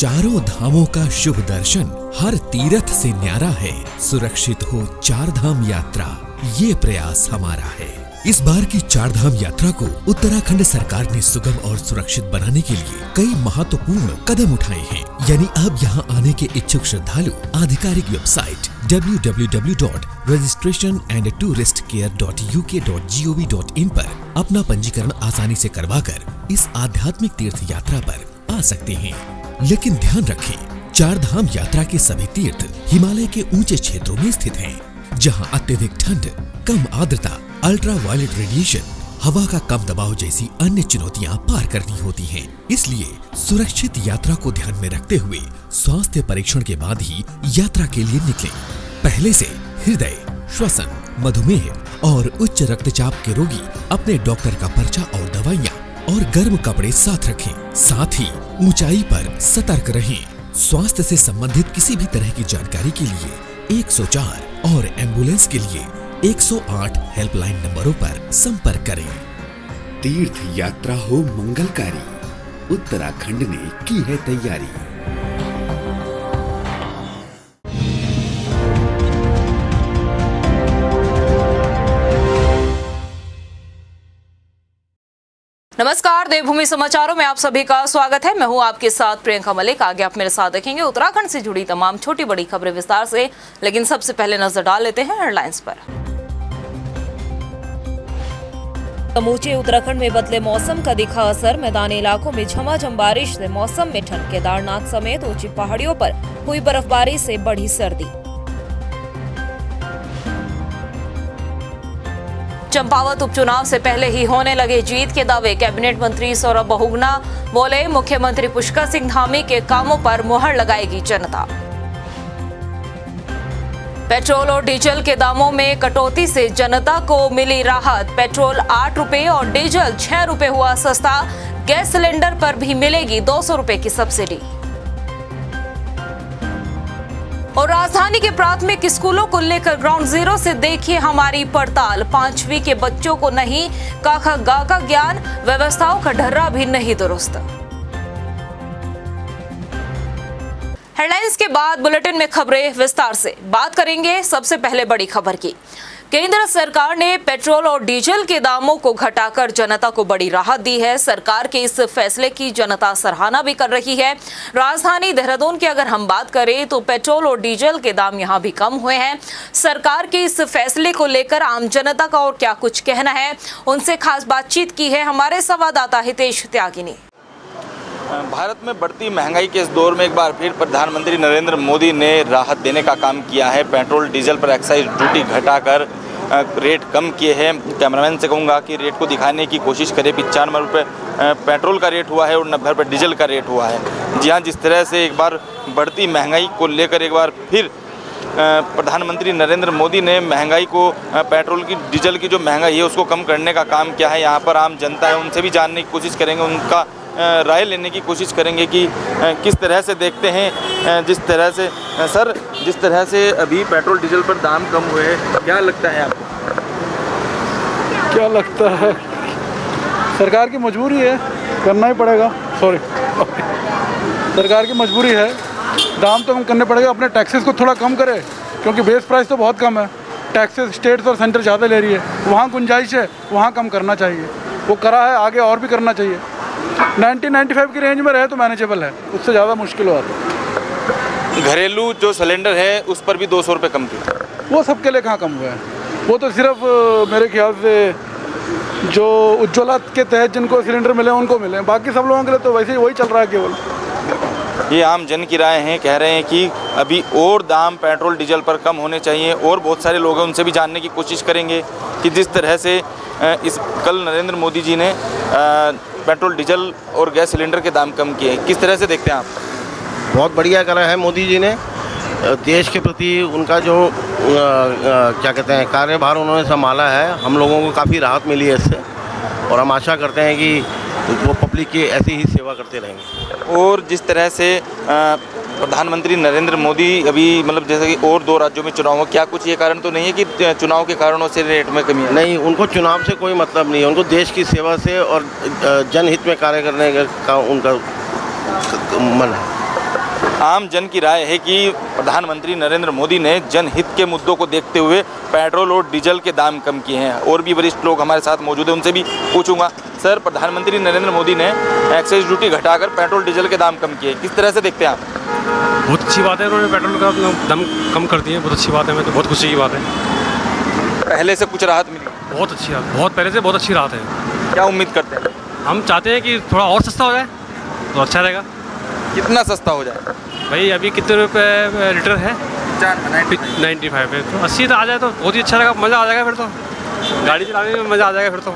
चारों धामों का शुभ दर्शन हर तीर्थ से न्यारा है। सुरक्षित हो चार धाम यात्रा, ये प्रयास हमारा है। इस बार की चार धाम यात्रा को उत्तराखंड सरकार ने सुगम और सुरक्षित बनाने के लिए कई महत्वपूर्ण कदम उठाए हैं। यानी अब यहाँ आने के इच्छुक श्रद्धालु आधिकारिक वेबसाइट www.registrationandtouristcare.uk.gov.in पर अपना पंजीकरण आसानी से करवाकर इस आध्यात्मिक तीर्थ यात्रा पर आ सकते हैं। लेकिन ध्यान रखें, चार धाम यात्रा के सभी तीर्थ हिमालय के ऊंचे क्षेत्रों में स्थित हैं, जहां अत्यधिक ठंड, कम आर्द्रता, अल्ट्रा वायलेट रेडिएशन, हवा का कम दबाव जैसी अन्य चुनौतियां पार करनी होती हैं। इसलिए सुरक्षित यात्रा को ध्यान में रखते हुए स्वास्थ्य परीक्षण के बाद ही यात्रा के लिए निकलें। पहले से हृदय, श्वसन, मधुमेह और उच्च रक्तचाप के रोगी अपने डॉक्टर का पर्चा और दवाइयाँ और गर्म कपड़े साथ रखें। साथ ही ऊंचाई पर सतर्क रहें। स्वास्थ्य से संबंधित किसी भी तरह की जानकारी के लिए 104 और एम्बुलेंस के लिए 108 हेल्पलाइन नंबरों पर संपर्क करें। तीर्थ यात्रा हो मंगलकारी, उत्तराखंड ने की है तैयारी। नमस्कार, देवभूमि समाचारों में आप सभी का स्वागत है। मैं हूं आपके साथ प्रियंका मलिक। आगे आप मेरे साथ देखेंगे उत्तराखंड से जुड़ी तमाम छोटी बड़ी खबरें विस्तार से, लेकिन सबसे पहले नजर डाल लेते हैं हेडलाइंस पर। समूचे उत्तराखंड में बदले मौसम का दिखा असर। मैदानी इलाकों में झमाझम बारिश से मौसम में ठंड। केदारनाथ समेत ऊंची पहाड़ियों पर हुई बर्फबारी से बढ़ी सर्दी। चंपावत उपचुनाव से पहले ही होने लगे जीत के दावे। कैबिनेट मंत्री सौरभ बहुगुणा बोले, मुख्यमंत्री पुष्कर सिंह धामी के कामों पर मुहर लगाएगी जनता। पेट्रोल और डीजल के दामों में कटौती से जनता को मिली राहत। पेट्रोल 8 रुपए और डीजल 6 रुपए हुआ सस्ता। गैस सिलेंडर पर भी मिलेगी 200 रुपए की सब्सिडी। और राजधानी के प्राथमिक स्कूलों को लेकर ग्राउंड जीरो से देखिए हमारी पड़ताल। 5वीं के बच्चों को नहीं क ख ग का ज्ञान, व्यवस्थाओं का ढर्रा भी नहीं दुरुस्त। हेडलाइंस के बाद बुलेटिन में खबरें विस्तार से। बात करेंगे सबसे पहले बड़ी खबर की। केंद्र सरकार ने पेट्रोल और डीजल के दामों को घटाकर जनता को बड़ी राहत दी है। सरकार के इस फैसले की जनता सराहना भी कर रही है। राजधानी देहरादून की अगर हम बात करें तो पेट्रोल और डीजल के दाम यहां भी कम हुए हैं। सरकार के इस फैसले को लेकर आम जनता का और क्या कुछ कहना है, उनसे खास बातचीत की है हमारे संवाददाता हितेश त्यागी ने। भारत में बढ़ती महंगाई के इस दौर में एक बार फिर प्रधानमंत्री नरेंद्र मोदी ने राहत देने का काम किया है। पेट्रोल डीजल पर एक्साइज ड्यूटी घटाकर रेट कम किए हैं। कैमरामैन से कहूँगा कि रेट को दिखाने की कोशिश करें। 95 रुपये पेट्रोल का रेट हुआ है और 90 रुपये डीजल का रेट हुआ है। जी हाँ, जिस तरह से एक बार बढ़ती महंगाई को लेकर एक बार फिर प्रधानमंत्री नरेंद्र मोदी ने महंगाई को, पेट्रोल की डीजल की जो महंगाई है उसको कम करने का काम किया है। यहाँ पर आम जनता है, उनसे भी जानने की कोशिश करेंगे, उनका राय लेने की कोशिश करेंगे कि किस तरह से देखते हैं। जिस तरह से सर, जिस तरह से अभी पेट्रोल डीजल पर दाम कम हुए हैं, क्या लगता है आपको? क्या लगता है, सरकार की मजबूरी है, करना ही पड़ेगा। सरकार की मजबूरी है, दाम तो कम करने पड़ेगा। अपने टैक्सेस को थोड़ा कम करे, क्योंकि बेस प्राइस तो बहुत कम है। टैक्सेस स्टेट्स और सेंटर ज़्यादा ले रही है, वहाँ गुंजाइश है, वहाँ कम करना चाहिए। वो करा है, आगे और भी करना चाहिए। 90-95 की रेंज में रहे तो मैनेजेबल है, उससे ज़्यादा मुश्किल हुआ था। घरेलू जो सिलेंडर है उस पर भी 200 रुपये कम किए। वो सबके लिए कहाँ कम हुआ है? वो तो सिर्फ मेरे ख्याल से जो उज्ज्वला के तहत जिनको सिलेंडर मिले उनको मिले, बाकी सब लोगों के लिए तो वैसे ही वही चल रहा है केवल। ये आम जन की राय है, कह रहे हैं कि अभी और दाम पेट्रोल डीजल पर कम होने चाहिए। और बहुत सारे लोग हैं, उनसे भी जानने की कोशिश करेंगे कि जिस तरह से कल नरेंद्र मोदी जी ने पेट्रोल डीजल और गैस सिलेंडर के दाम कम किए, किस तरह से देखते हैं आप? बहुत बढ़िया करा है मोदी जी ने। देश के प्रति उनका जो क्या कहते हैं कार्यभार उन्होंने संभाला है, हम लोगों को काफ़ी राहत मिली है इससे। और हम आशा करते हैं कि वो पब्लिक की ऐसी ही सेवा करते रहेंगे। और जिस तरह से प्रधानमंत्री नरेंद्र मोदी अभी मतलब जैसे कि और 2 राज्यों में चुनाव हो, क्या कुछ ये कारण तो नहीं है कि चुनाव के कारणों से रेट में कमी है? नहीं, उनको चुनाव से कोई मतलब नहीं है। उनको देश की सेवा से और जनहित में कार्य करने का उनका मन है। आम जन की राय है कि प्रधानमंत्री नरेंद्र मोदी ने जनहित के मुद्दों को देखते हुए पेट्रोल और डीजल के दाम कम किए हैं। और भी वरिष्ठ लोग हमारे साथ मौजूद हैं, उनसे भी पूछूंगा। सर, प्रधानमंत्री नरेंद्र मोदी ने एक्साइज ड्यूटी घटाकर पेट्रोल डीजल के दाम कम किए, किस तरह से देखते हैं आप? बहुत अच्छी बात है, उन्होंने पेट्रोल का दाम कम कर दिए, बहुत अच्छी बात है। मैं तो बहुत खुशी की बात है। पहले से कुछ राहत मिली? बहुत अच्छी, बहुत पहले से बहुत अच्छी राहत है। क्या उम्मीद करते हैं? हम चाहते हैं कि थोड़ा और सस्ता हो जाए तो अच्छा रहेगा। कितना सस्ता हो जाए भाई? अभी कितने रुपए लीटर है? 95 है, तो 80 आ जाए तो बहुत ही अच्छा रहेगा, मज़ा आ जाएगा। फिर तो गाड़ी चलाने में मज़ा आ जाएगा। फिर तो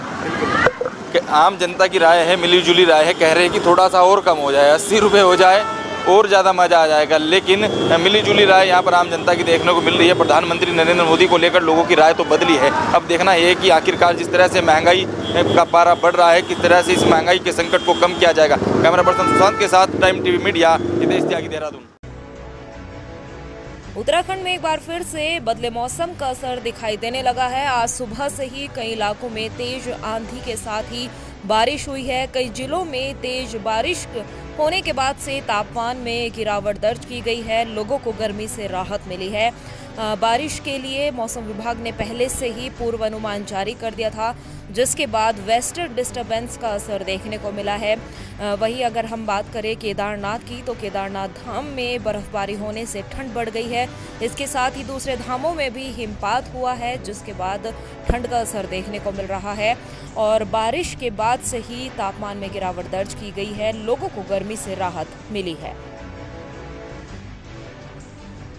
आम जनता की राय है, मिली जुली राय है, कह रहे हैं कि थोड़ा सा और कम हो जाए, 80 रुपये हो जाए और ज़्यादा मज़ा आ जाएगा। लेकिन मिली जुली राय यहाँ पर आम जनता की देखने को मिल रही है। प्रधानमंत्री नरेंद्र मोदी को लेकर लोगों की राय तो बदली है। अब देखना ये है कि आखिरकार जिस तरह से महंगाई का पारा बढ़ रहा है, किस तरह से इस महंगाई के संकट को कम किया जाएगा। कैमरा पर्सन सुशांत के साथ टाइम टीवी मीडिया, हितेश त्यागी, देहरादून। उत्तराखंड में एक बार फिर से बदले मौसम का असर दिखाई देने लगा है। आज सुबह से ही कई इलाकों में तेज आंधी के साथ ही बारिश हुई है। कई जिलों में तेज बारिश होने के बाद से तापमान में गिरावट दर्ज की गई है। लोगों को गर्मी से राहत मिली है। बारिश के लिए मौसम विभाग ने पहले से ही पूर्वानुमान जारी कर दिया था, जिसके बाद वेस्टर्न डिस्टर्बेंस का असर देखने को मिला है। वहीं अगर हम बात करें केदारनाथ की, तो केदारनाथ धाम में बर्फबारी होने से ठंड बढ़ गई है। इसके साथ ही दूसरे धामों में भी हिमपात हुआ है, जिसके बाद ठंड का असर देखने को मिल रहा है। और बारिश के बाद से ही तापमान में गिरावट दर्ज की गई है। लोगों को गर्मी से राहत मिली है।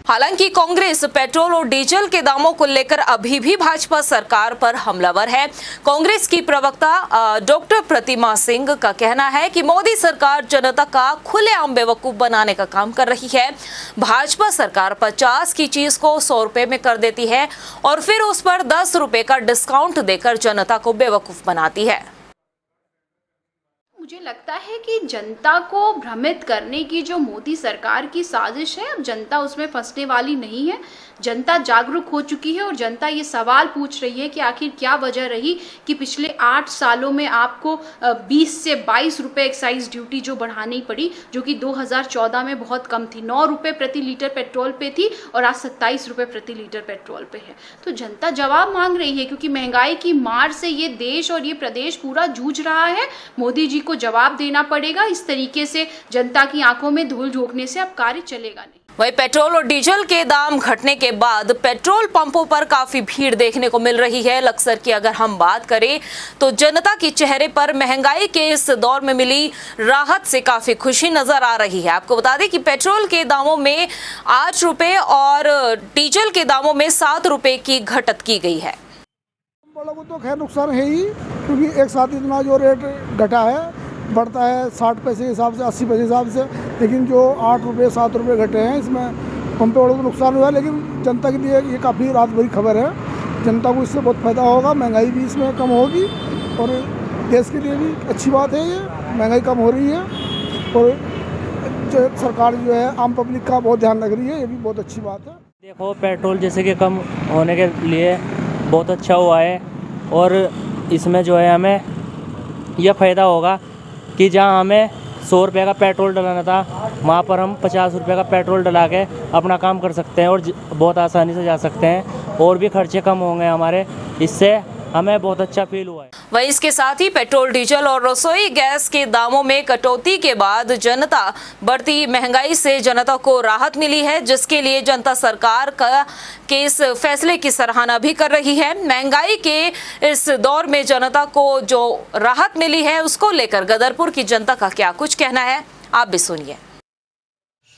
हालांकि कांग्रेस पेट्रोल और डीजल के दामों को लेकर अभी भी भाजपा सरकार पर हमलावर है। कांग्रेस की प्रवक्ता डॉक्टर प्रतिमा सिंह का कहना है कि मोदी सरकार जनता का खुलेआम बेवकूफ बनाने का काम कर रही है। भाजपा सरकार 50 की चीज को 100 रुपए में कर देती है और फिर उस पर 10 रुपए का डिस्काउंट देकर जनता को बेवकूफ बनाती है। मुझे लगता है कि जनता को भ्रमित करने की जो मोदी सरकार की साजिश है, अब जनता उसमें फंसने वाली नहीं है। जनता जागरूक हो चुकी है और जनता ये सवाल पूछ रही है कि आखिर क्या वजह रही कि पिछले 8 सालों में आपको 20 से 22 रुपए एक्साइज ड्यूटी जो बढ़ानी पड़ी, जो कि 2014 में बहुत कम थी। 9 रुपए प्रति लीटर पेट्रोल पे थी और आज 27 रुपए प्रति लीटर पेट्रोल पे है। तो जनता जवाब मांग रही है, क्योंकि महंगाई की मार से ये देश और ये प्रदेश पूरा जूझ रहा है। मोदी जी को जवाब देना पड़ेगा। इस तरीके से जनता की आंखों में धूल झोंकने से अब कार्य चलेगा नहीं। वहीं पेट्रोल और डीजल के दाम घटने के बाद पेट्रोल पंपों पर काफी भीड़ देखने को मिल रही है। लक्सर की अगर हम बात करें तो जनता के चेहरे पर महंगाई के इस दौर में मिली राहत से काफी खुशी नजर आ रही है। आपको बता दें कि पेट्रोल के दामों में 8 रुपए और डीजल के दामों में 7 रुपए की घटत की गई है। वालों को तो खैर नुकसान है ही, क्योंकि एक साथ इतना जो रेट घटा है, बढ़ता है 60 पैसे के हिसाब से, 80 पैसे के हिसाब से, लेकिन जो 8 रुपये 7 रुपये घटे हैं, इसमें पंप वालों को नुकसान हुआ है। लेकिन जनता के लिए ये काफ़ी राहत भरी खबर है। जनता को इससे बहुत फ़ायदा होगा, महंगाई भी इसमें कम होगी और देश के लिए भी अच्छी बात है। ये महंगाई कम हो रही है और जो सरकार जो है आम पब्लिक का बहुत ध्यान रख रही है, ये भी बहुत अच्छी बात है। देखो, पेट्रोल जैसे कि कम होने के लिए बहुत अच्छा हुआ है और इसमें जो है हमें यह फ़ायदा होगा कि जहां हमें 100 रुपये का पेट्रोल डलाना था, वहां पर हम 50 रुपये का पेट्रोल डला के अपना काम कर सकते हैं और बहुत आसानी से जा सकते हैं और भी खर्चे कम होंगे हमारे। इससे हमें बहुत अच्छा फील हुआ है। वहीं इसके साथ ही पेट्रोल, डीजल और रसोई गैस के दामों में कटौती के बाद जनता बढ़ती महंगाई से जनता को राहत मिली है, जिसके लिए जनता सरकार के इस फैसले की सराहना भी कर रही है। महंगाई के इस दौर में जनता को जो राहत मिली है, उसको लेकर गदरपुर की जनता का क्या कुछ कहना है, आप भी सुनिए।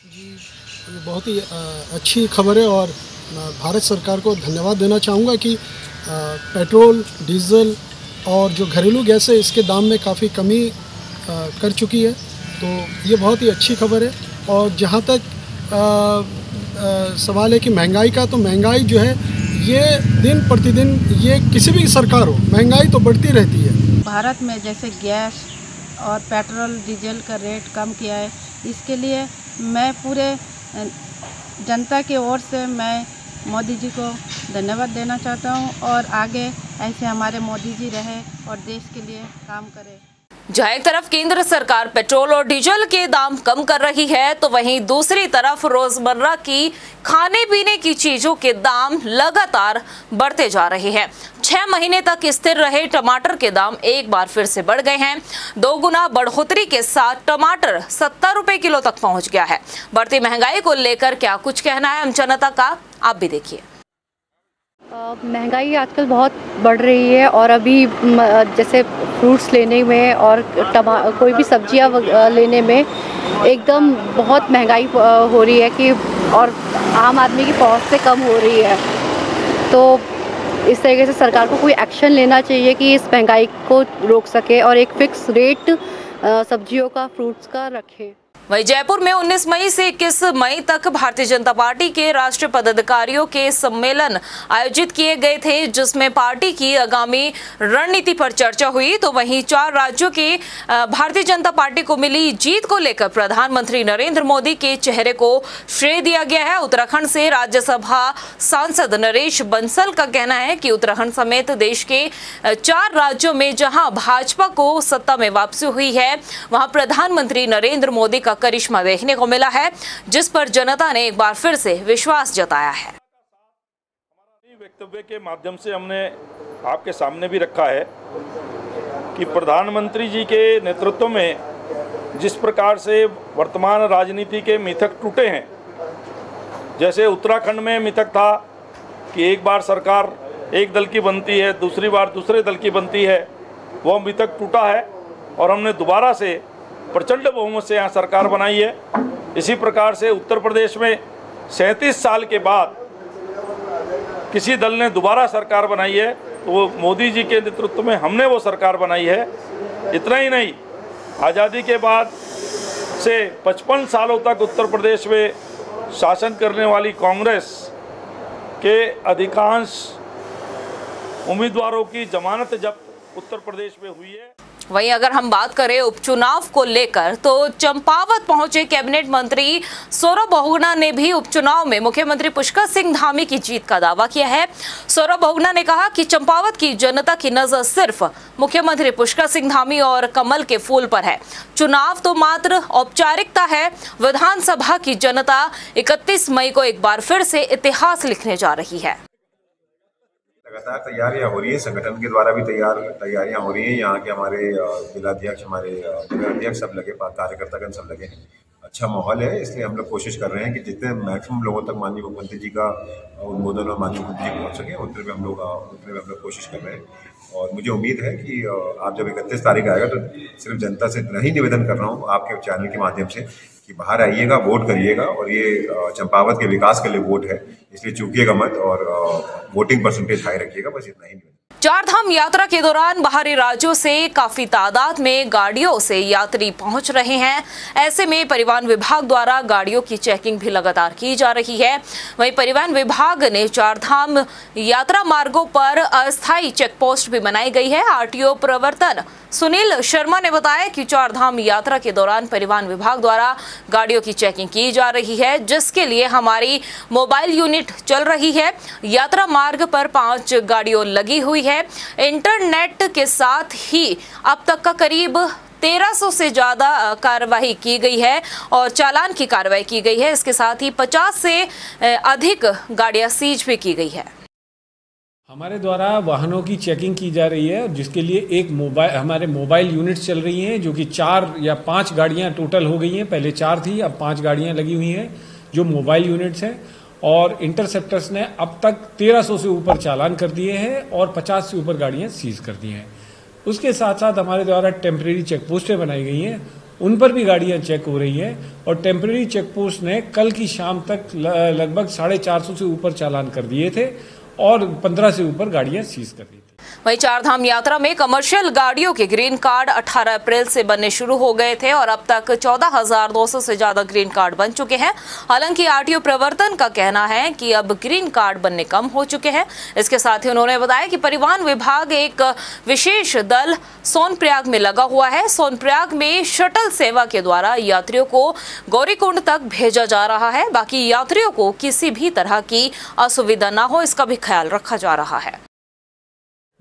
जी, बहुत ही अच्छी खबर है और भारत सरकार को धन्यवाद देना चाहूँगा कि पेट्रोल, डीज़ल और जो घरेलू गैस है, इसके दाम में काफ़ी कमी कर चुकी है। तो ये बहुत ही अच्छी खबर है। और जहाँ तक सवाल है कि महंगाई का, तो महंगाई जो है ये दिन प्रतिदिन, ये किसी भी सरकार हो, महंगाई तो बढ़ती रहती है। भारत में जैसे गैस और पेट्रोल, डीजल का रेट कम किया है, इसके लिए मैं पूरे जनता की ओर से मैं मोदी जी को धन्यवाद देना चाहता हूं और आगे ऐसे हमारे मोदी जी रहे और देश के लिए काम करें। जहां एक तरफ केंद्र सरकार पेट्रोल और डीजल के दाम कम कर रही है, तो वहीं दूसरी तरफ रोजमर्रा की खाने पीने की चीजों के दाम लगातार बढ़ते जा रहे हैं। 6 महीने तक स्थिर रहे टमाटर के दाम एक बार फिर से बढ़ गए हैं। 2 गुना बढ़ोतरी के साथ टमाटर 70 रुपए किलो तक पहुंच गया है। बढ़ती महंगाई को लेकर क्या कुछ कहना है आम जनता का, आप भी देखिए। महंगाई आजकल बहुत बढ़ रही है और अभी जैसे फ्रूट्स लेने में और कोई भी सब्जियां लेने में एकदम बहुत महंगाई हो रही है कि और आम आदमी की पहुंच से कम हो रही है। तो इस तरीके से सरकार को कोई एक्शन लेना चाहिए कि इस महंगाई को रोक सके और एक फिक्स रेट सब्जियों का, फ्रूट्स का रखे। वहीं जयपुर में 19 मई से 21 मई तक भारतीय जनता पार्टी के राष्ट्रीय पदाधिकारियों के सम्मेलन आयोजित किए गए थे, जिसमें पार्टी की आगामी रणनीति पर चर्चा हुई। तो वहीं 4 राज्यों के भारतीय जनता पार्टी को मिली जीत को लेकर प्रधानमंत्री नरेंद्र मोदी के चेहरे को श्रेय दिया गया है। उत्तराखंड से राज्यसभा सांसद नरेश बंसल का कहना है कि उत्तराखंड समेत देश के 4 राज्यों में जहां भाजपा को सत्ता में वापसी हुई है, वहां प्रधानमंत्री नरेंद्र मोदी का करिश्मा देखने को मिला है, जिस पर जनता ने एक बार फिर से विश्वास जताया है। वक्तव्य के माध्यम से हमने आपके सामने भी रखा है कि प्रधानमंत्री जी के नेतृत्व में जिस प्रकार से वर्तमान राजनीति के मिथक टूटे हैं, जैसे उत्तराखंड में मिथक था कि एक बार सरकार एक दल की बनती है, दूसरी बार दूसरे दल की बनती है, वो मिथक टूटा है और हमने दोबारा से प्रचंड बहुमत से यहाँ सरकार बनाई है। इसी प्रकार से उत्तर प्रदेश में 37 साल के बाद किसी दल ने दोबारा सरकार बनाई है, तो वो मोदी जी के नेतृत्व में हमने वो सरकार बनाई है। इतना ही नहीं, आज़ादी के बाद से 55 सालों तक उत्तर प्रदेश में शासन करने वाली कांग्रेस के अधिकांश उम्मीदवारों की जमानत जब्त उत्तर प्रदेश में हुई है। वहीं अगर हम बात करें उपचुनाव को लेकर, तो चंपावत पहुंचे कैबिनेट मंत्री सौरभ बहुगुणा ने भी उपचुनाव में मुख्यमंत्री पुष्कर सिंह धामी की जीत का दावा किया है। सौरभ बहुगुणा ने कहा कि चंपावत की जनता की नजर सिर्फ मुख्यमंत्री पुष्कर सिंह धामी और कमल के फूल पर है। चुनाव तो मात्र औपचारिकता है। विधानसभा की जनता 31 मई को एक बार फिर से इतिहास लिखने जा रही है। लगातार तैयारियां हो रही है, संगठन के द्वारा भी तैयारियां हो रही हैं। यहाँ के हमारे जिलाध्यक्ष, हमारे नगर अध्यक्ष सब लगे, कार्यकर्तागण सब लगे हैं। अच्छा माहौल है, इसलिए हम लोग कोशिश कर रहे हैं कि जितने मैक्सिमम लोगों तक माननीय मुख्यमंत्री जी का अनुमोदन और माननीय मुख्यमंत्री जी पहुँच सके, उतने में हम लोग कोशिश कर रहे हैं। और मुझे उम्मीद है कि आप जब 31 तारीख आएगा, तो सिर्फ जनता से नहीं निवेदन कर रहा हूँ, आपके चैनल के माध्यम से, कि बाहर आइएगा, वोट करिएगा। और ये चंपावत के विकास के लिए वोट है, इसलिए चूकिएगा मत और वोटिंग परसेंटेज हाई रखिएगा। बस इतना ही। चारधाम यात्रा के दौरान बाहरी राज्यों से काफी तादाद में गाड़ियों से यात्री पहुंच रहे हैं। ऐसे में परिवहन विभाग द्वारा गाड़ियों की चेकिंग भी लगातार की जा रही है। वहीं परिवहन विभाग ने चारधाम यात्रा मार्गों पर अस्थायी चेक पोस्ट भी बनाई गई है। आरटीओ प्रवर्तन सुनील शर्मा ने बताया कि चारधाम यात्रा के दौरान परिवहन विभाग द्वारा गाड़ियों की चेकिंग की जा रही है, जिसके लिए हमारी मोबाइल यूनिट चल रही है। यात्रा मार्ग पर 5 गाड़ियों लगी हुई है। इंटरनेट के साथ ही अब तक का करीब 1300 से ज्यादा कार्रवाई की गई है और चालान की कार्रवाई की गई है। इसके साथ ही 50 से अधिक गाड़ियां सीज भी की गई है। हमारे द्वारा वाहनों की चेकिंग की जा रही है, जिसके लिए हमारे मोबाइल यूनिट्स चल रही हैं, जो कि 4 या 5 गाड़ियां टोटल हो गई हैं। पहले 4 थी, अब 5 गाड़ियां लगी हुई हैं जो मोबाइल यूनिट्स हैं। और इंटरसेप्टर्स ने अब तक 1300 से ऊपर चालान कर दिए हैं और 50 से ऊपर गाड़ियां सीज कर दी हैं। उसके साथ साथ हमारे द्वारा टेम्परेरी चेक पोस्टें बनाई गई हैं, उन पर भी गाड़ियां चेक हो रही हैं। और टेम्परेरी चेक पोस्ट ने कल की शाम तक लगभग 450 से ऊपर चालान कर दिए थे और 15 से ऊपर गाड़ियां सीज कर दी थी। वहीं चारधाम यात्रा में कमर्शियल गाड़ियों के ग्रीन कार्ड 18 अप्रैल से बनने शुरू हो गए थे और अब तक 14,200 से ज्यादा ग्रीन कार्ड बन चुके हैं। हालांकि आरटीओ प्रवर्तन का कहना है कि अब ग्रीन कार्ड बनने कम हो चुके हैं। इसके साथ ही उन्होंने बताया कि परिवहन विभाग एक विशेष दल सोनप्रयाग में लगा हुआ है। सोनप्रयाग में शटल सेवा के द्वारा यात्रियों को गौरीकुंड तक भेजा जा रहा है। बाकी यात्रियों को किसी भी तरह की असुविधा न हो, इसका भी ख्याल रखा जा रहा है।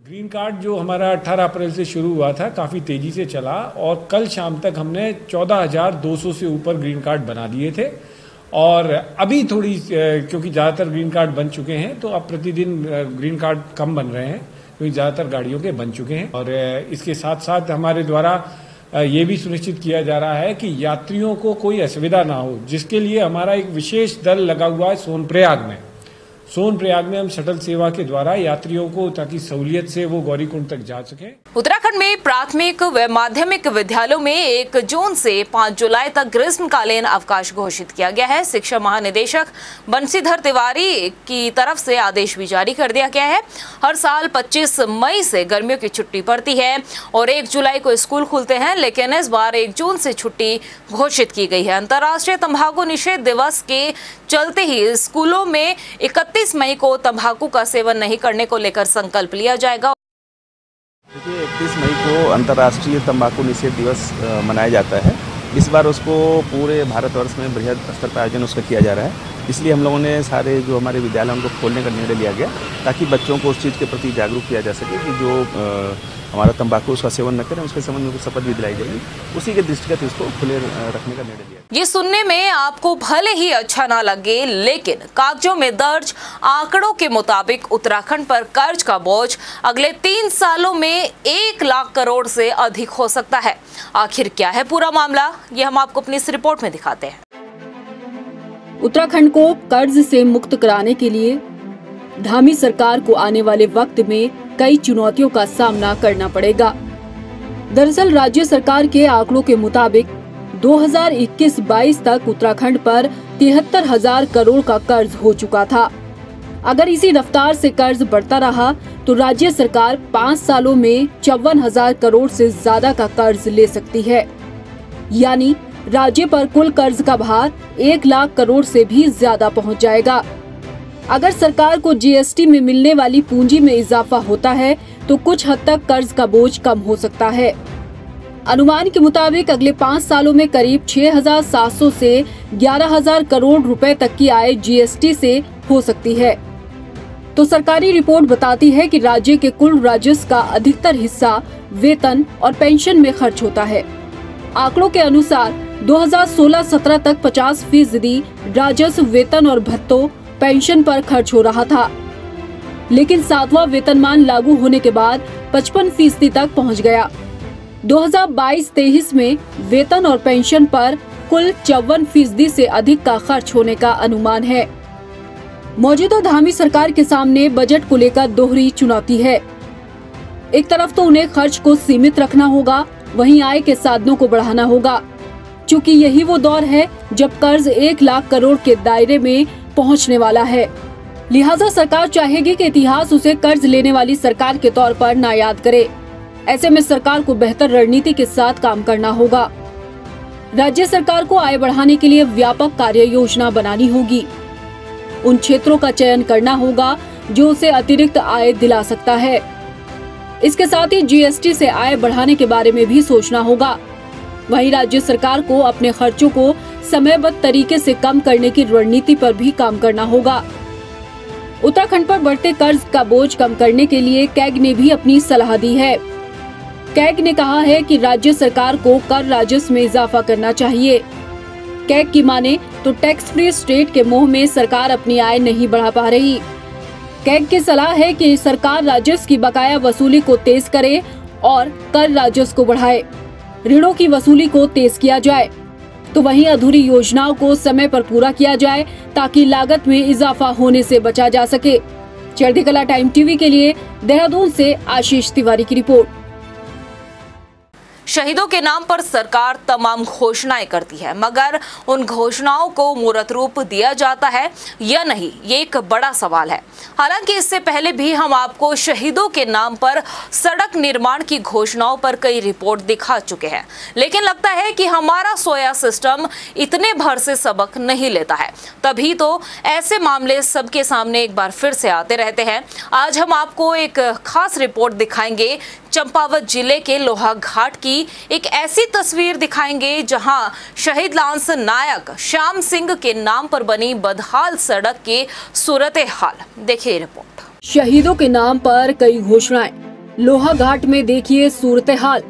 ग्रीन कार्ड जो हमारा 18 अप्रैल से शुरू हुआ था काफ़ी तेज़ी से चला और कल शाम तक हमने 14,200 से ऊपर ग्रीन कार्ड बना दिए थे। और अभी थोड़ी क्योंकि ज़्यादातर ग्रीन कार्ड बन चुके हैं तो अब प्रतिदिन ग्रीन कार्ड कम बन रहे हैं क्योंकि ज़्यादातर गाड़ियों के बन चुके हैं। और इसके साथ साथ हमारे द्वारा ये भी सुनिश्चित किया जा रहा है कि यात्रियों को कोई असुविधा ना हो, जिसके लिए हमारा एक विशेष दल लगा हुआ है सोनप्रयाग में। सोनप्रयाग में हम शटल सेवा के द्वारा यात्रियों को ताकि सहूलियत से वो गौरीकुंड तक जा सकें। उत्तराखंड में प्राथमिक व माध्यमिक विद्यालयों में 1 जून से 5 जुलाई तक ग्रीष्मकालीन अवकाश घोषित किया गया है। शिक्षा महानिदेशक बंशीधर तिवारी की तरफ से आदेश भी जारी कर दिया गया है। हर साल 25 मई से गर्मियों की छुट्टी पड़ती है और 1 जुलाई को स्कूल खुलते हैं, लेकिन इस बार 1 जून से छुट्टी घोषित की गई है। अंतर्राष्ट्रीय तंबाकू निषेध दिवस के चलते ही स्कूलों में 31 मई को तंबाकू का सेवन नहीं करने को लेकर संकल्प लिया जाएगा। देखिए 31 मई को अंतर्राष्ट्रीय तंबाकू निषेध दिवस मनाया जाता है। इस बार उसको पूरे भारतवर्ष में बृहद स्तर पर आयोजन उसका किया जा रहा है। इसलिए हम लोगों ने सारे जो हमारे विद्यालय उनको खोलने का निर्णय लिया गया ताकि बच्चों को उस चीज़ के प्रति जागरूक किया जा सके कि जो हमारा तंबाकू उसका सेवन न करें, उसके संबंध में शपथ भी दिलाई जाएगी। उसी के दृष्टिगत इसको खुले रखने का निर्णय लिया। ये सुनने में आपको भले ही अच्छा ना लगे, लेकिन कागजों में दर्ज आंकड़ों के मुताबिक उत्तराखंड पर कर्ज का बोझ अगले 3 सालों में 1 लाख करोड़ से अधिक हो सकता है। आखिर क्या है पूरा मामला, ये हम आपको अपनी इस रिपोर्ट में दिखाते हैं। उत्तराखंड को कर्ज से मुक्त कराने के लिए धामी सरकार को आने वाले वक्त में कई चुनौतियों का सामना करना पड़ेगा। दरअसल राज्य सरकार के आंकड़ों के मुताबिक 2021-22 तक उत्तराखंड पर 73,000 करोड़ का कर्ज हो चुका था। अगर इसी रफ्तार से कर्ज बढ़ता रहा तो राज्य सरकार 5 सालों में 54,000 करोड़ से ज्यादा का कर्ज ले सकती है। यानी राज्य पर कुल कर्ज का भार 1 लाख करोड़ से भी ज्यादा पहुंच जाएगा। अगर सरकार को जीएसटी में मिलने वाली पूंजी में इजाफा होता है तो कुछ हद तक कर्ज का बोझ कम हो सकता है। अनुमान के मुताबिक अगले 5 सालों में करीब 6,700 से 11,000 करोड़ रुपए तक की आय जीएसटी से हो सकती है। तो सरकारी रिपोर्ट बताती है कि राज्य के कुल राजस्व का अधिकतर हिस्सा वेतन और पेंशन में खर्च होता है। आंकड़ों के अनुसार 2016-17 तक 50% राजस्व वेतन और भत्तों पेंशन पर खर्च हो रहा था, लेकिन 7वां वेतनमान लागू होने के बाद 55% तक पहुंच गया। 2022-23 में वेतन और पेंशन पर कुल 54% से अधिक का खर्च होने का अनुमान है। मौजूदा धामी सरकार के सामने बजट को लेकर दोहरी चुनौती है। एक तरफ तो उन्हें खर्च को सीमित रखना होगा, वहीं आय के साधनों को बढ़ाना होगा, क्योंकि यही वो दौर है जब कर्ज 1 लाख करोड़ के दायरे में पहुंचने वाला है। लिहाजा सरकार चाहेगी कि इतिहास उसे कर्ज लेने वाली सरकार के तौर पर ना याद करे। ऐसे में सरकार को बेहतर रणनीति के साथ काम करना होगा। राज्य सरकार को आय बढ़ाने के लिए व्यापक कार्य योजना बनानी होगी। उन क्षेत्रों का चयन करना होगा जो उसे अतिरिक्त आय दिला सकता है। इसके साथ ही जीएसटी से आय बढ़ाने के बारे में भी सोचना होगा। वहीं राज्य सरकार को अपने खर्चों को समयबद्ध तरीके से कम करने की रणनीति पर भी काम करना होगा। उत्तराखंड पर बढ़ते कर्ज का बोझ कम करने के लिए कैग ने भी अपनी सलाह दी है। कैग ने कहा है कि राज्य सरकार को कर राजस्व में इजाफा करना चाहिए। कैग की माने तो टैक्स फ्री स्टेट के मोह में सरकार अपनी आय नहीं बढ़ा पा रही। कैग की सलाह है कि सरकार राजस्व की बकाया वसूली को तेज करे और कर राजस्व को बढ़ाए। ऋणों की वसूली को तेज किया जाए तो वहीं अधूरी योजनाओं को समय पर पूरा किया जाए ताकि लागत में इजाफा होने से बचा जा सके। चढ़ती कला टाइम टीवी के लिए देहरादून से आशीष तिवारी की रिपोर्ट। शहीदों के नाम पर सरकार तमाम घोषणाएं करती है, मगर उन घोषणाओं को मूर्त रूप दिया जाता है या नहीं, ये एक बड़ा सवाल है। हालांकि इससे पहले भी हम आपको शहीदों के नाम पर सड़क निर्माण की घोषणाओं पर कई रिपोर्ट दिखा चुके हैं, लेकिन लगता है कि हमारा सोया सिस्टम इतने भर से सबक नहीं लेता है। तभी तो ऐसे मामले सबके सामने एक बार फिर से आते रहते हैं। आज हम आपको एक खास रिपोर्ट दिखाएंगे। चंपावत जिले के लोहाघाट की एक ऐसी तस्वीर दिखाएंगे जहां शहीद लांस नायक श्याम सिंह के नाम पर बनी बदहाल सड़क के सूरत हाल। देखिए रिपोर्ट। शहीदों के नाम पर कई घोषणाएं, लोहा घाट में देखिए सूरत हाल,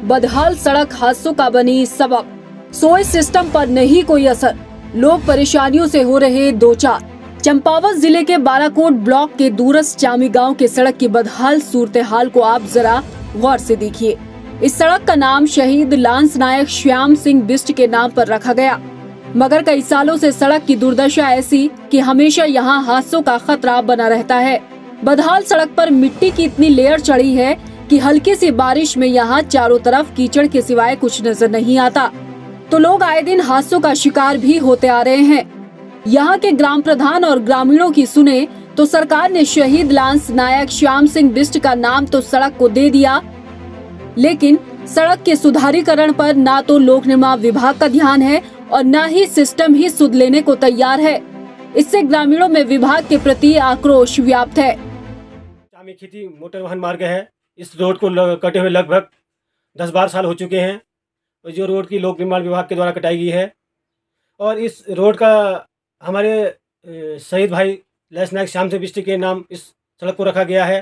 बदहाल सड़क हादसों का बनी सबब। सोए सिस्टम पर नहीं कोई असर, लोग परेशानियों से हो रहे दो चार। चंपावत जिले के बाराकोट ब्लॉक के दूरस्थ चामी गांव के सड़क की बदहाल सूरत हाल को आप जरा गौर से देखिए। इस सड़क का नाम शहीद लांस नायक श्याम सिंह बिष्ट के नाम पर रखा गया, मगर कई सालों से सड़क की दुर्दशा ऐसी कि हमेशा यहाँ हादसों का खतरा बना रहता है। बदहाल सड़क पर मिट्टी की इतनी लेयर चढ़ी है कि हल्की सी बारिश में यहाँ चारों तरफ कीचड़ के सिवाय कुछ नजर नहीं आता, तो लोग आए दिन हादसों का शिकार भी होते आ रहे हैं। यहाँ के ग्राम प्रधान और ग्रामीणों की सुने तो सरकार ने शहीद लांस नायक श्याम सिंह बिष्ट का नाम तो सड़क को दे दिया, लेकिन सड़क के सुधारीकरण पर ना तो लोक निर्माण विभाग का ध्यान है और न ही सिस्टम ही सुध लेने को तैयार है। इससे ग्रामीणों में विभाग के प्रति आक्रोश व्याप्त है। चामी खेती मोटर वाहन मार्ग है। इस रोड को कटे हुए लगभग 10-12 साल हो चुके हैं और जो रोड की लोक निर्माण विभाग के द्वारा कटाई गई है और इस रोड का हमारे शहीद भाई लांस नायक श्याम सिंह बिष्ट के नाम इस सड़क को रखा गया है।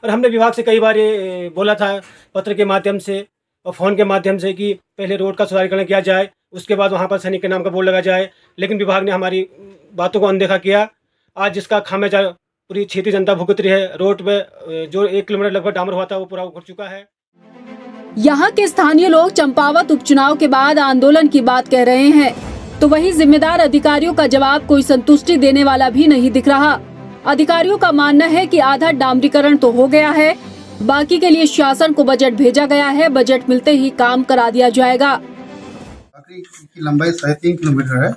और हमने विभाग से कई बार ये बोला था पत्र के माध्यम से और फ़ोन के माध्यम से कि पहले रोड का सुधारीकरण किया जाए, उसके बाद वहाँ पर सैनिक के नाम का बोर्ड लगा जाए, लेकिन विभाग ने हमारी बातों को अनदेखा किया। आज जिसका खामियाजा पूरी क्षेत्रीय जनता भुगत रही है। रोड पे जो 1 किलोमीटर लगभग डामर हुआ था वो पूरा उखड़ चुका है। यहाँ के स्थानीय लोग चंपावत उपचुनाव के बाद आंदोलन की बात कह रहे हैं, तो वही जिम्मेदार अधिकारियों का जवाब कोई संतुष्टि देने वाला भी नहीं दिख रहा। अधिकारियों का मानना है कि आधा डामरीकरण तो हो गया है, बाकी के लिए शासन को बजट भेजा गया है, बजट मिलते ही काम करा दिया जाएगा। की लंबाई 3.5 किलोमीटर है,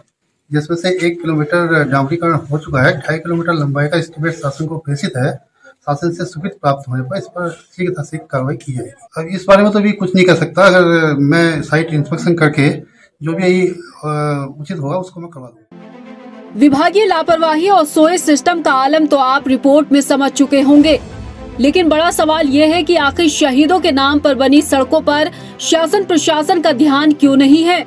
जिसमें से 1 किलोमीटर डामरीकरण हो चुका है। 2.5 किलोमीटर लंबाई का एस्टीमेट शासन को प्रेषित है। शासन से स्वीकृति प्राप्त होने पर इस पर शीघ्रता से कार्रवाई की जाएगी। अब इस बारे में तो भी कुछ नहीं कर सकता। अगर मैं साइट इंस्पेक्शन करके जो भी उचित होगा उसको मैं करवा दूंगा। विभागीय लापरवाही और सोए सिस्टम का आलम तो आप रिपोर्ट में समझ चुके होंगे, लेकिन बड़ा सवाल ये है कि आखिर शहीदों के नाम पर बनी सड़कों पर शासन प्रशासन का ध्यान क्यों नहीं है।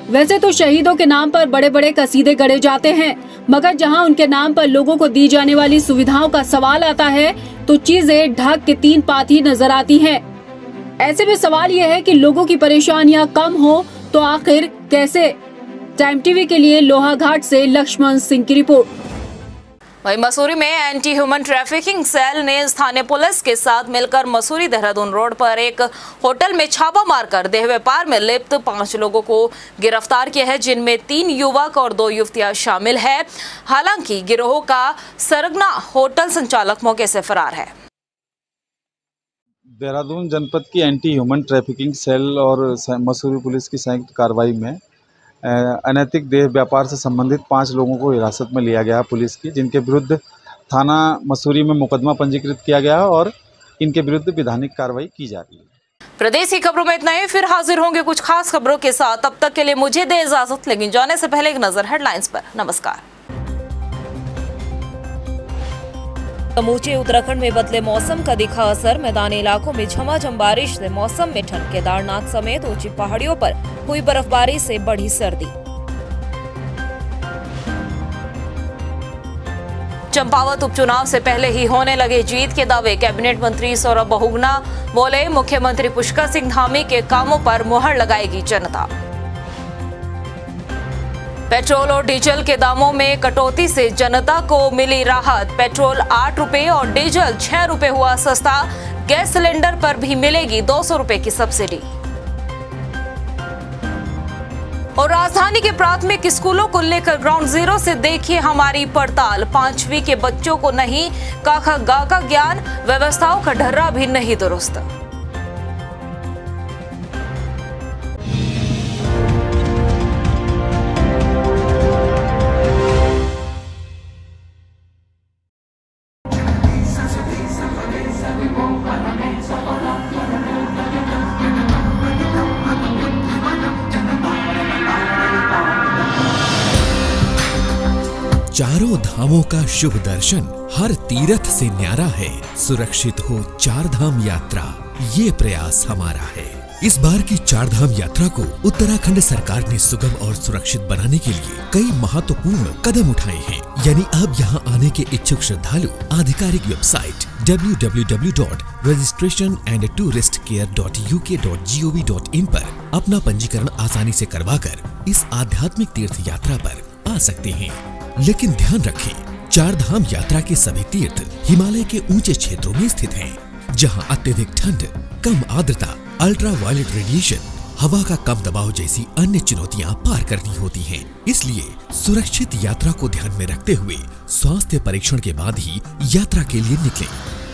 वैसे तो शहीदों के नाम पर बड़े बड़े कसीदे गढ़े जाते हैं, मगर जहां उनके नाम पर लोगों को दी जाने वाली सुविधाओं का सवाल आता है तो चीजें ढक के 3 पाती नजर आती हैं। ऐसे में सवाल ये है कि लोगों की परेशानियां कम हो तो आखिर कैसे। टाइम टीवी के लिए लोहाघाट से लक्ष्मण सिंह की रिपोर्ट। वहीं मसूरी में एंटी ह्यूमन ट्रैफिकिंग सेल ने स्थानीय पुलिस के साथ मिलकर मसूरी देहरादून रोड पर एक होटल में छापा मारकर देह व्यापार में लिप्त 5 लोगों को गिरफ्तार किया है, जिनमें 3 युवक और 2 युवतियां शामिल है। हालांकि गिरोह का सरगना होटल संचालक मौके से फरार है। देहरादून जनपद की एंटी ह्यूमन ट्रैफिकिंग सेल और मसूरी पुलिस की संयुक्त कार्रवाई में अनैतिक देह व्यापार से संबंधित 5 लोगों को हिरासत में लिया गया पुलिस की, जिनके विरुद्ध थाना मसूरी में मुकदमा पंजीकृत किया गया और इनके विरुद्ध विधानिक कार्रवाई की जा रही है। प्रदेश की खबरों में इतना ही, फिर हाजिर होंगे कुछ खास खबरों के साथ। तब तक के लिए मुझे दे इजाजत, लेकिन जाने से पहले एक नजर हेडलाइंस पर। नमस्कार। समूचे उत्तराखंड में बदले मौसम का दिखा असर, मैदानी इलाकों में झमाझम बारिश से मौसम में ठंड। केदारनाथ समेत ऊंची पहाड़ियों पर हुई बर्फबारी से बढ़ी सर्दी। चंपावत उपचुनाव से पहले ही होने लगे जीत के दावे, कैबिनेट मंत्री सौरभ बहुगुणा बोले मुख्यमंत्री पुष्कर सिंह धामी के कामों पर मुहर लगाएगी जनता। पेट्रोल और डीजल के दामों में कटौती से जनता को मिली राहत। पेट्रोल 8 रुपए और डीजल 6 रुपए हुआ सस्ता। गैस सिलेंडर पर भी मिलेगी 200 रुपए की सब्सिडी। और राजधानी के प्राथमिक स्कूलों को लेकर ग्राउंड जीरो से देखिए हमारी पड़ताल। 5वीं के बच्चों को नहीं क ख ग का ज्ञान, व्यवस्थाओं का ढर्रा भी नहीं दुरुस्त। चारों धामों का शुभ दर्शन हर तीर्थ से न्यारा है। सुरक्षित हो 4 धाम यात्रा, ये प्रयास हमारा है। इस बार की चारधाम यात्रा को उत्तराखंड सरकार ने सुगम और सुरक्षित बनाने के लिए कई महत्वपूर्ण कदम उठाए हैं। यानी अब यहाँ आने के इच्छुक श्रद्धालु आधिकारिक वेबसाइट www.registrationandtouristcare.uk.gov.in पर अपना पंजीकरण आसानी से करवाकर इस आध्यात्मिक तीर्थ यात्रा पर आ सकते हैं। लेकिन ध्यान रखें, चारधाम यात्रा के सभी तीर्थ हिमालय के ऊंचे क्षेत्रों में स्थित हैं, जहां अत्यधिक ठंड, कम आर्द्रता, अल्ट्रा वायलेट रेडिएशन, हवा का कम दबाव जैसी अन्य चुनौतियां पार करनी होती हैं। इसलिए सुरक्षित यात्रा को ध्यान में रखते हुए स्वास्थ्य परीक्षण के बाद ही यात्रा के लिए निकलें।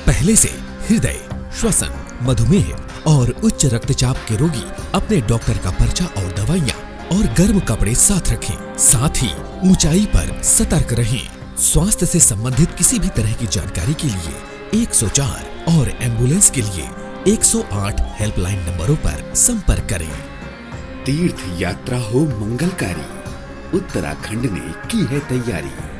पहले से हृदय, श्वसन, मधुमेह और उच्च रक्तचाप के रोगी अपने डॉक्टर का पर्चा और दवाइयाँ और गर्म कपड़े साथ रखें। साथ ही ऊंचाई पर सतर्क रहें। स्वास्थ्य से संबंधित किसी भी तरह की जानकारी के लिए 104 और एम्बुलेंस के लिए 108 हेल्पलाइन नंबरों पर संपर्क करें। तीर्थ यात्रा हो मंगलकारी, उत्तराखंड ने की है तैयारी।